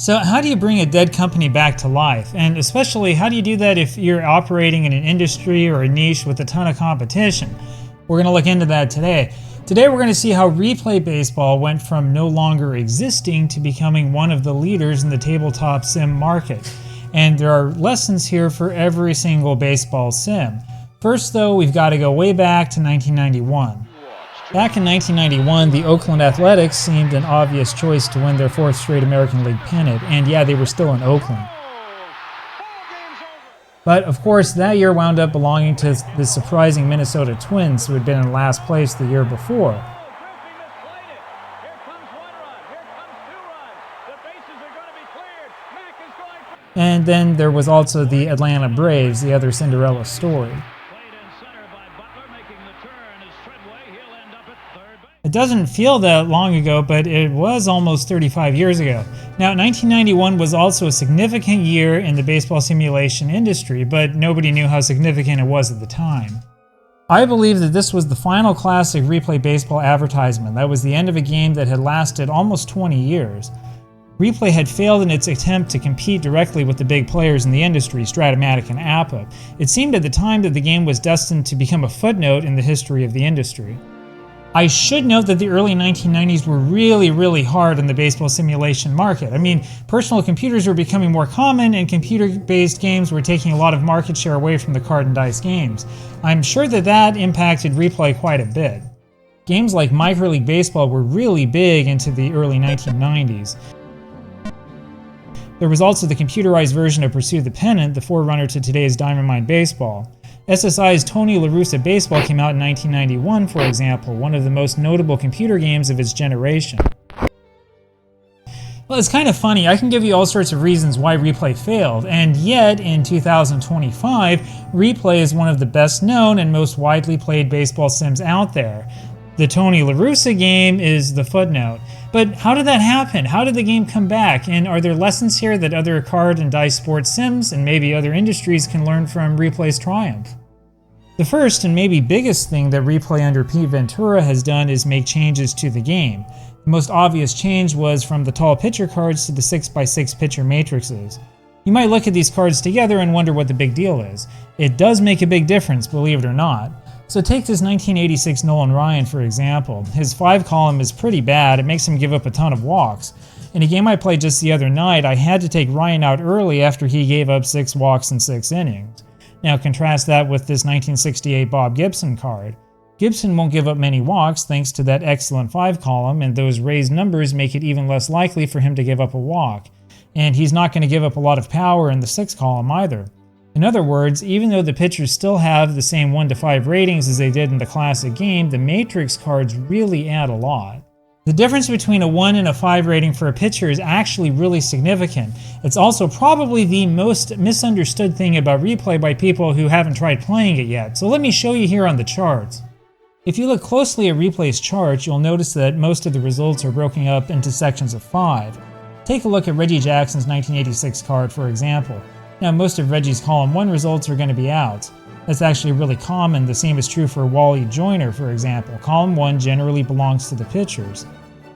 So how do you bring a dead company back to life? And especially, how do you do that if you're operating in an industry or a niche with a ton of competition? We're going to look into that today. Today we're going to see how replay baseball went from no longer existing to becoming one of the leaders in the tabletop sim market. And there are lessons here for every single baseball sim. First though, we've got to go way back to 1991. Back in 1991, the Oakland Athletics seemed an obvious choice to win their 4th straight American League pennant, and yeah, they were still in Oakland. But of course, that year wound up belonging to the surprising Minnesota Twins, who had been in last place the year before. And then there was also the Atlanta Braves, the other Cinderella story. It doesn't feel that long ago, but it was almost 35 years ago. Now, 1991 was also a significant year in the baseball simulation industry, but nobody knew how significant it was at the time. I believe that this was the final classic replay baseball advertisement. That was the end of a game that had lasted almost 20 years. Replay had failed in its attempt to compete directly with the big players in the industry, Stratomatic and APA. It seemed at the time that the game was destined to become a footnote in the history of the industry. I should note that the early 1990s were really hard in the baseball simulation market. I mean, personal computers were becoming more common and computer-based games were taking a lot of market share away from the card and dice games. I'm sure that impacted replay quite a bit. Games like Minor League Baseball were really big into the early 1990s. There was also the computerized version of Pursue the Pennant, the forerunner to today's Diamond Mine Baseball. SSI's Tony La Russa Baseball came out in 1991, for example, one of the most notable computer games of its generation. Well, it's kind of funny. I can give you all sorts of reasons why Replay failed, and yet in 2025, Replay is one of the best known and most widely played baseball sims out there. The Tony La Russa game is the footnote. But how did that happen? How did the game come back? And are there lessons here that other card and dice sports sims and maybe other industries can learn from Replay's triumph? The first and maybe biggest thing that Replay under Pete Ventura has done is make changes to the game. The most obvious change was from the tall pitcher cards to the 6x6 pitcher matrices. You might look at these cards together and wonder what the big deal is. It does make a big difference, believe it or not. So take this 1986 Nolan Ryan for example. His 5 column is pretty bad. It makes him give up a ton of walks. In a game I played just the other night, I had to take Ryan out early after he gave up 6 walks in 6 innings. Now contrast that with this 1968 Bob Gibson card. Gibson won't give up many walks thanks to that excellent 5 column, and those raised numbers make it even less likely for him to give up a walk. And he's not going to give up a lot of power in the 6 column either. In other words, even though the pitchers still have the same 1 to 5 ratings as they did in the classic game, the matrix cards really add a lot. The difference between a 1 and a 5 rating for a pitcher is actually really significant. It's also probably the most misunderstood thing about Replay by people who haven't tried playing it yet, so let me show you here on the charts. If you look closely at Replay's chart, you'll notice that most of the results are broken up into sections of 5. Take a look at Reggie Jackson's 1986 card for example. Now most of Reggie's column 1 results are going to be outs. That's actually really common. The same is true for Wally Joyner for example. Column 1 generally belongs to the pitchers.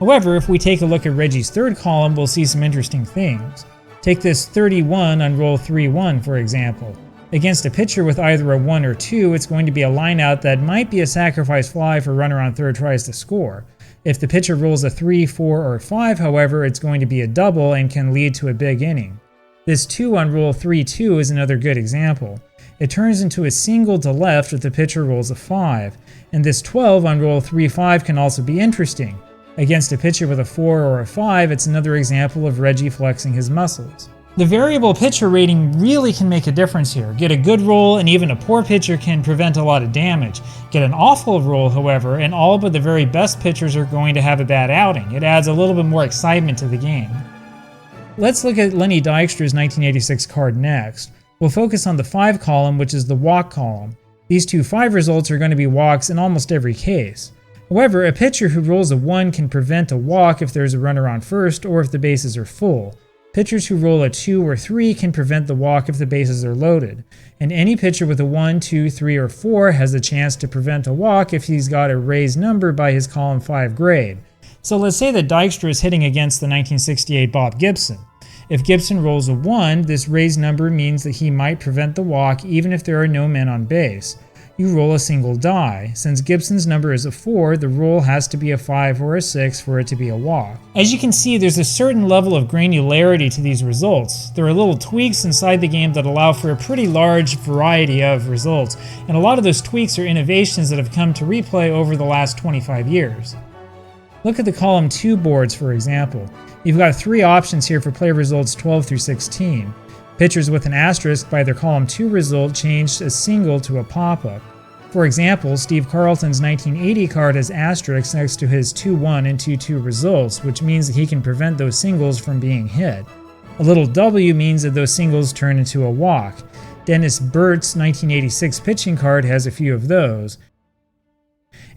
However, if we take a look at Reggie's 3rd column, we'll see some interesting things. Take this 31 on roll 3-1 for example. Against a pitcher with either a 1 or 2, it's going to be a lineout that might be a sacrifice fly for runner on third tries to score. If the pitcher rolls a 3, 4, or 5, however, it's going to be a double and can lead to a big inning. This 2 on roll 3-2 is another good example. It turns into a single to left if the pitcher rolls a 5, and this 12 on roll 3-5 can also be interesting. Against a pitcher with a 4 or a 5, it's another example of Reggie flexing his muscles. The variable pitcher rating really can make a difference here. Get a good roll and even a poor pitcher can prevent a lot of damage. Get an awful roll, however, and all but the very best pitchers are going to have a bad outing. It adds a little bit more excitement to the game. Let's look at Lenny Dykstra's 1986 card next. We'll focus on the 5 column, which is the walk column. These two 5 results are going to be walks in almost every case. However, a pitcher who rolls a 1 can prevent a walk if there's a runner on first or if the bases are full. Pitchers who roll a 2 or 3 can prevent the walk if the bases are loaded. And any pitcher with a 1, 2, 3, or 4 has a chance to prevent a walk if he's got a raised number by his column 5 grade. So let's say that Dykstra is hitting against the 1968 Bob Gibson. If Gibson rolls a 1, this raised number means that he might prevent the walk even if there are no men on base. You roll a single die. Since Gibson's number is a 4, the roll has to be a 5 or a 6 for it to be a walk. As you can see, there's a certain level of granularity to these results. There are little tweaks inside the game that allow for a pretty large variety of results, and a lot of those tweaks are innovations that have come to replay over the last 25 years. Look at the column 2 boards, for example. You've got 3 options here for play results 12 through 16. Pitchers with an asterisk by their column 2 result changed a single to a pop-up. For example, Steve Carlton's 1980 card has asterisks next to his 2-1 and 2-2 results, which means that he can prevent those singles from being hit. A little W means that those singles turn into a walk. Dennis Burt's 1986 pitching card has a few of those.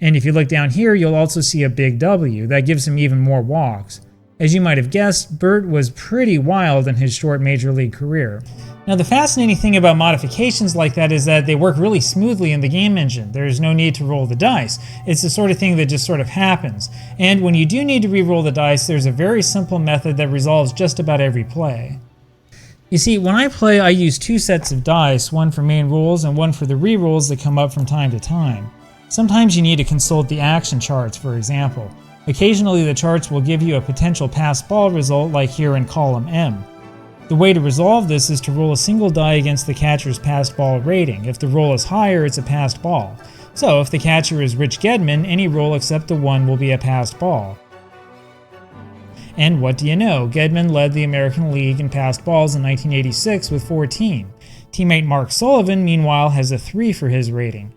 And if you look down here, you'll also see a big W. That gives him even more walks. As you might have guessed, Burt was pretty wild in his short major league career. Now, the fascinating thing about modifications like that is that they work really smoothly in the game engine. There's no need to roll the dice. It's the sort of thing that just sort of happens. And when you do need to re-roll the dice, there's a very simple method that resolves just about every play. You see, when I play, I use 2 sets of dice, one for main rolls and one for the re-rolls that come up from time to time. Sometimes you need to consult the action charts, for example. Occasionally the charts will give you a potential passed ball result like here in column M. The way to resolve this is to roll a single die against the catcher's passed ball rating. If the roll is higher, it's a passed ball. So if the catcher is Rich Gedman, any roll except the 1 will be a passed ball. And what do you know? Gedman led the American League in passed balls in 1986 with 14. Teammate Mark Sullivan, meanwhile, has a 3 for his rating.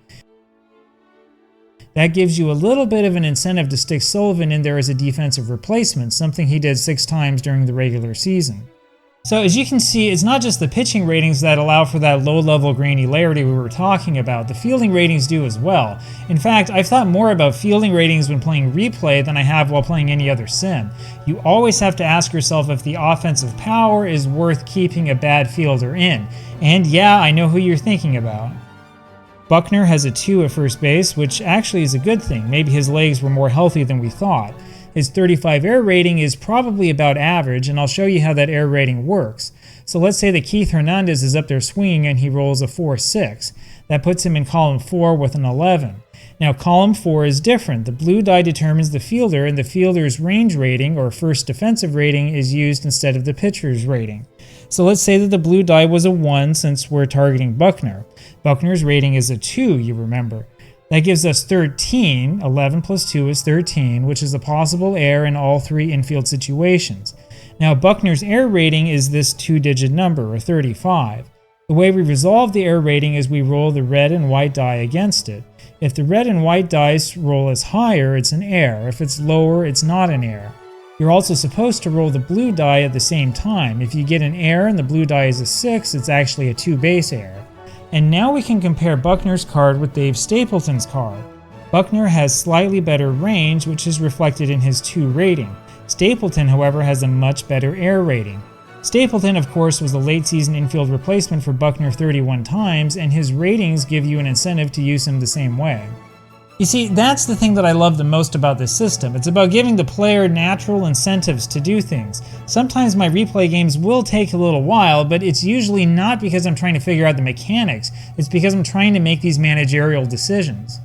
That gives you a little bit of an incentive to stick Sullivan in there as a defensive replacement, something he did 6 times during the regular season. So as you can see, it's not just the pitching ratings that allow for that low-level granularity we were talking about, the fielding ratings do as well. In fact, I've thought more about fielding ratings when playing replay than I have while playing any other sim. You always have to ask yourself if the offensive power is worth keeping a bad fielder in. And yeah, I know who you're thinking about. Buckner has a 2 at first base, which actually is a good thing. Maybe his legs were more healthy than we thought. His 35 air rating is probably about average, and I'll show you how that air rating works. So let's say that Keith Hernandez is up there swinging and he rolls a 4-6. That puts him in column 4 with an 11. Now column 4 is different. The blue die determines the fielder, and the fielder's range rating, or first defensive rating, is used instead of the pitcher's rating. So let's say that the blue die was a 1 since we're targeting Buckner. Buckner's rating is a 2, you remember. That gives us 13. 11 plus 2 is 13, which is a possible air in all 3 infield situations. Now Buckner's air rating is this 2-digit number, or 35. The way we resolve the air rating is we roll the red and white die against it. If the red and white dice roll is higher, it's an air. If it's lower, it's not an air. You're also supposed to roll the blue die at the same time. If you get an air and the blue die is a 6, it's actually a 2-base air. And now we can compare Buckner's card with Dave Stapleton's card. Buckner has slightly better range, which is reflected in his 2 rating. Stapleton, however, has a much better air rating. Stapleton, of course, was a late-season infield replacement for Buckner 31 times, and his ratings give you an incentive to use him the same way. You see, that's the thing that I love the most about this system. It's about giving the player natural incentives to do things. Sometimes my replay games will take a little while, but it's usually not because I'm trying to figure out the mechanics. It's because I'm trying to make these managerial decisions.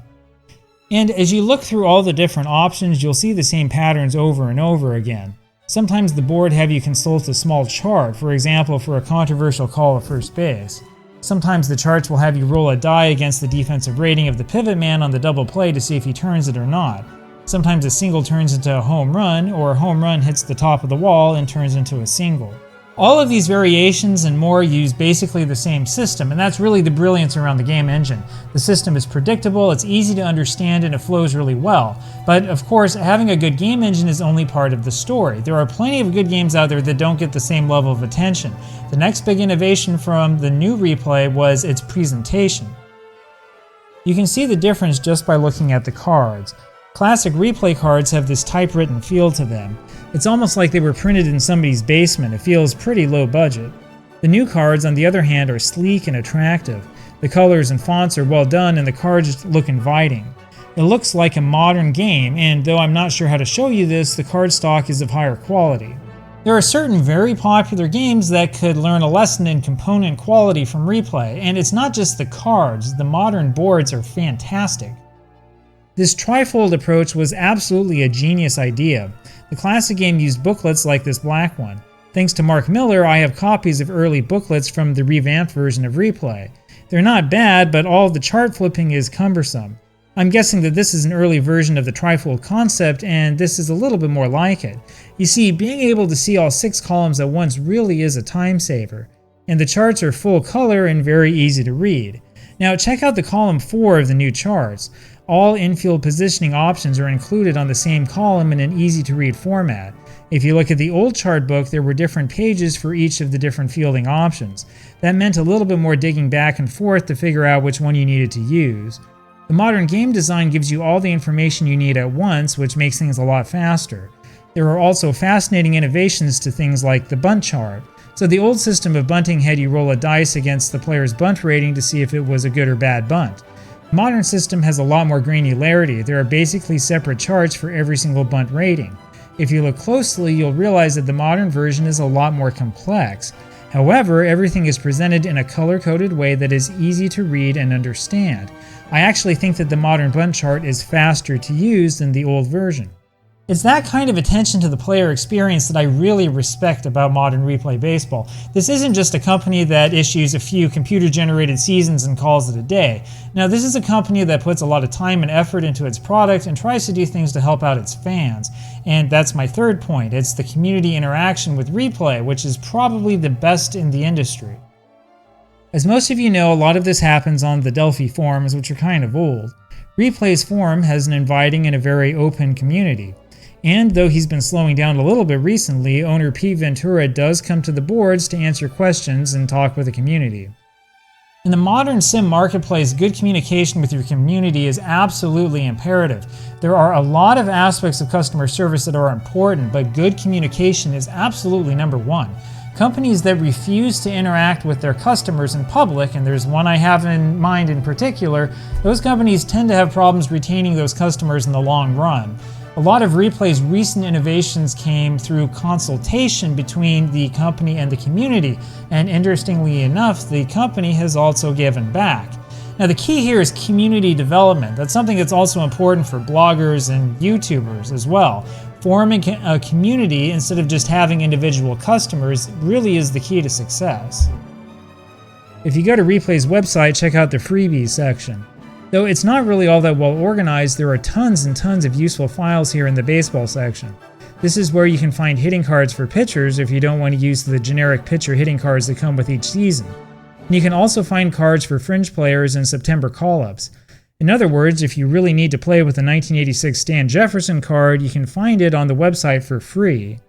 And as you look through all the different options, you'll see the same patterns over and over again. Sometimes the board have you consult a small chart, for example, for a controversial call at first base. Sometimes the charts will have you roll a die against the defensive rating of the pivot man on the double play to see if he turns it or not. Sometimes a single turns into a home run, or a home run hits the top of the wall and turns into a single. All of these variations and more use basically the same system, and that's really the brilliance around the game engine. The system is predictable, it's easy to understand, and it flows really well. But of course, having a good game engine is only part of the story. There are plenty of good games out there that don't get the same level of attention. The next big innovation from the new replay was its presentation. You can see the difference just by looking at the cards. Classic replay cards have this typewritten feel to them. It's almost like they were printed in somebody's basement. It feels pretty low budget. The new cards, on the other hand, are sleek and attractive. The colors and fonts are well done, and the cards look inviting. It looks like a modern game, and though I'm not sure how to show you this, the card stock is of higher quality. There are certain very popular games that could learn a lesson in component quality from Replay, and it's not just the cards, the modern boards are fantastic. This trifold approach was absolutely a genius idea. The classic game used booklets like this black one. Thanks to Mark Miller, I have copies of early booklets from the revamped version of Replay. They're not bad, but all of the chart flipping is cumbersome. I'm guessing that this is an early version of the trifold concept, and this is a little bit more like it. You see, being able to see all 6 columns at once really is a time saver, and the charts are full color and very easy to read. Now check out the column 4 of the new charts. All infield positioning options are included on the same column in an easy to read format. If you look at the old chart book, there were different pages for each of the different fielding options. That meant a little bit more digging back and forth to figure out which one you needed to use. The modern game design gives you all the information you need at once, which makes things a lot faster. There are also fascinating innovations to things like the bunt chart. So the old system of bunting had you roll a dice against the player's bunt rating to see if it was a good or bad bunt. The modern system has a lot more granularity. There are basically separate charts for every single bunt rating. If you look closely, you'll realize that the modern version is a lot more complex. However, everything is presented in a color-coded way that is easy to read and understand. I actually think that the modern bunt chart is faster to use than the old version. It's that kind of attention to the player experience that I really respect about modern Replay Baseball. This isn't just a company that issues a few computer-generated seasons and calls it a day. Now, this is a company that puts a lot of time and effort into its product and tries to do things to help out its fans. And that's my third point. It's the community interaction with Replay, which is probably the best in the industry. As most of you know, a lot of this happens on the Delphi forums, which are kind of old. Replay's forum has an inviting and a very open community. And though he's been slowing down a little bit recently, owner Pete Ventura does come to the boards to answer questions and talk with the community. In the modern sim marketplace, good communication with your community is absolutely imperative. There are a lot of aspects of customer service that are important, but good communication is absolutely number one. Companies that refuse to interact with their customers in public, and there's one I have in mind in particular, those companies tend to have problems retaining those customers in the long run. A lot of Replay's recent innovations came through consultation between the company and the community, and interestingly enough, the company has also given back. Now the key here is community development. That's something that's also important for bloggers and YouTubers as well. Forming a community instead of just having individual customers really is the key to success. If you go to Replay's website, check out the freebies section. Though it's not really all that well organized, there are tons and tons of useful files here in the baseball section. This is where you can find hitting cards for pitchers if you don't want to use the generic pitcher hitting cards that come with each season. And you can also find cards for fringe players and September call-ups. In other words, if you really need to play with the 1986 Stan Jefferson card, you can find it on the website for free.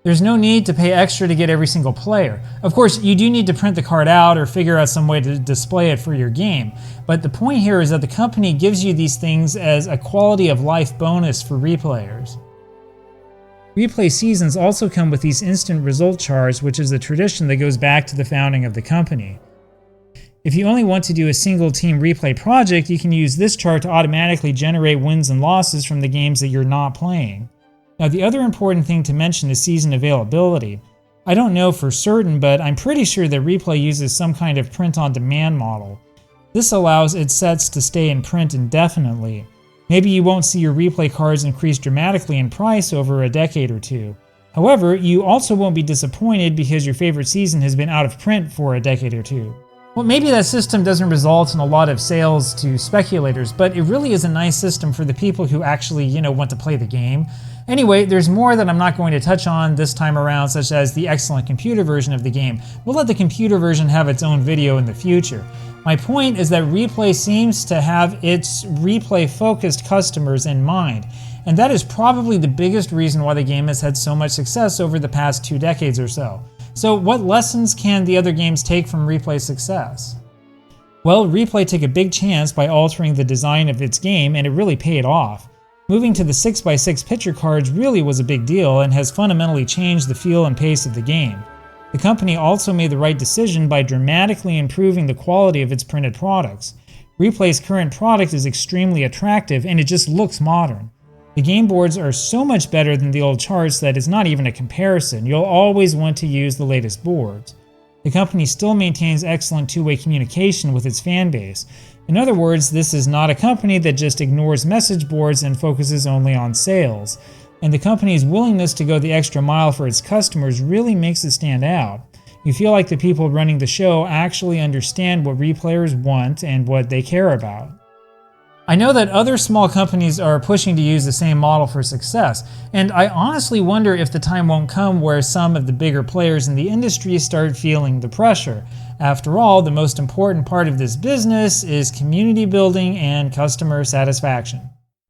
There's no need to pay extra to get every single player. Of course, you do need to print the card out or figure out some way to display it for your game. But the point here is that the company gives you these things as a quality of life bonus for replayers. Replay seasons also come with these instant result charts, which is a tradition that goes back to the founding of the company. If you only want to do a single team replay project, you can use this chart to automatically generate wins and losses from the games that you're not playing. Now, the other important thing to mention is season availability. I don't know for certain, but I'm pretty sure that Replay uses some kind of print-on-demand model. This allows its sets to stay in print indefinitely. Maybe you won't see your Replay cards increase dramatically in price over a decade or two. However, you also won't be disappointed because your favorite season has been out of print for a decade or two. Well, maybe that system doesn't result in a lot of sales to speculators, but it really is a nice system for the people who actually, want to play the game. Anyway, there's more that I'm not going to touch on this time around, such as the excellent computer version of the game. We'll let the computer version have its own video in the future. My point is that Replay seems to have its Replay-focused customers in mind, and that is probably the biggest reason why the game has had so much success over the past 2 decades or so. So what lessons can the other games take from Replay's success? Well, Replay took a big chance by altering the design of its game, and it really paid off. Moving to the 6x6 pitcher cards really was a big deal and has fundamentally changed the feel and pace of the game. The company also made the right decision by dramatically improving the quality of its printed products. Replay's current product is extremely attractive and it just looks modern. The game boards are so much better than the old charts that it's not even a comparison. You'll always want to use the latest boards. The company still maintains excellent two-way communication with its fan base. In other words, this is not a company that just ignores message boards and focuses only on sales. And the company's willingness to go the extra mile for its customers really makes it stand out. You feel like the people running the show actually understand what replayers want and what they care about. I know that other small companies are pushing to use the same model for success, and I honestly wonder if the time won't come where some of the bigger players in the industry start feeling the pressure. After all, the most important part of this business is community building and customer satisfaction.